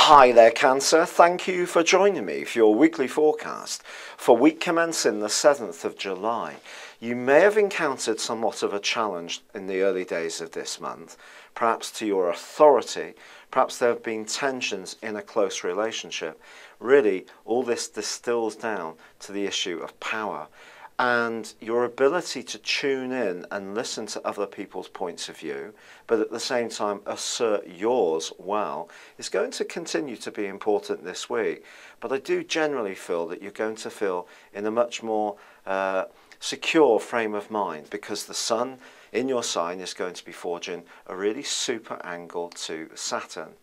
Hi there, Cancer. Thank you for joining me for your weekly forecast for week commencing the 7th of July. You may have encountered somewhat of a challenge in the early days of this month, perhaps to your authority, perhaps there have been tensions in a close relationship. Really, all this distills down to the issue of power and your ability to tune in and listen to other people's points of view, but at the same time assert yours well, is going to continue to be important this week. But I do generally feel that you're going to feel in a much more secure frame of mind, because the sun in your sign is going to be forging a really super angle to Saturn.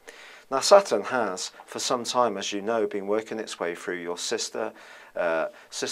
Now, Saturn has, for some time, as you know, been working its way through your sister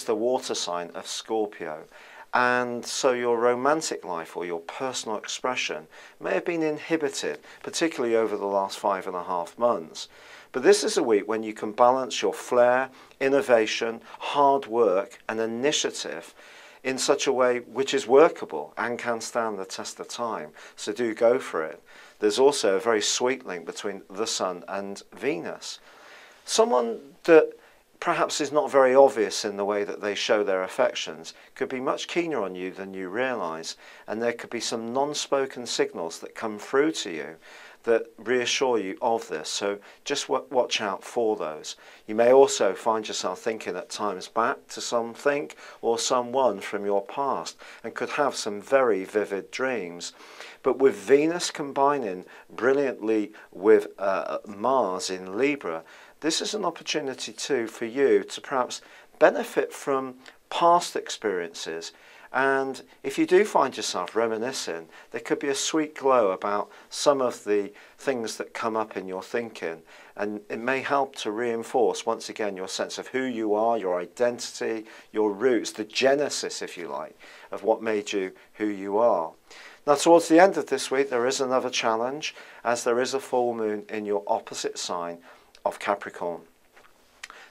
water sign of Scorpio. And so your romantic life or your personal expression may have been inhibited, particularly over the last 5.5 months. But this is a week when you can balance your flair, innovation, hard work and initiative in such a way which is workable and can stand the test of time. So do go for it. There's also a very sweet link between the Sun and Venus. Someone that perhaps is not very obvious in the way that they show their affections could be much keener on you than you realise, and there could be some non-spoken signals that come through to you that reassure you of this, so just watch out for those. You may also find yourself thinking at times back to something or someone from your past and could have some very vivid dreams. But with Venus combining brilliantly with Mars in Libra, this is an opportunity too for you to perhaps benefit from past experiences. And if you do find yourself reminiscing, there could be a sweet glow about some of the things that come up in your thinking, and it may help to reinforce once again your sense of who you are, your identity, your roots, the genesis, if you like, of what made you who you are. Now, towards the end of this week, there is another challenge, as there is a full moon in your opposite sign of Capricorn.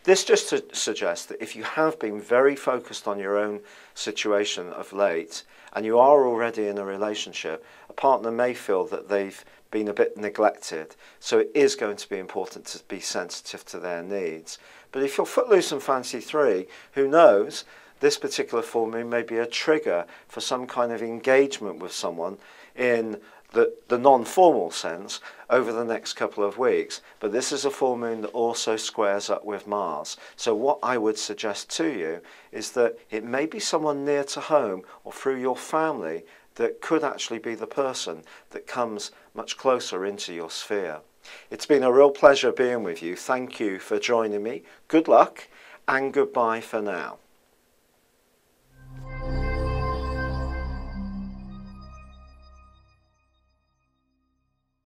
This just suggests that if you have been very focused on your own situation of late and you are already in a relationship, a partner may feel that they've been a bit neglected. So it is going to be important to be sensitive to their needs. But if you're footloose and fancy free, who knows, this particular full moon may be a trigger for some kind of engagement with someone in the non-formal sense over the next couple of weeks. But this is a full moon that also squares up with Mars. So what I would suggest to you is that it may be someone near to home or through your family that could actually be the person that comes much closer into your sphere. It's been a real pleasure being with you. Thank you for joining me. Good luck and goodbye for now.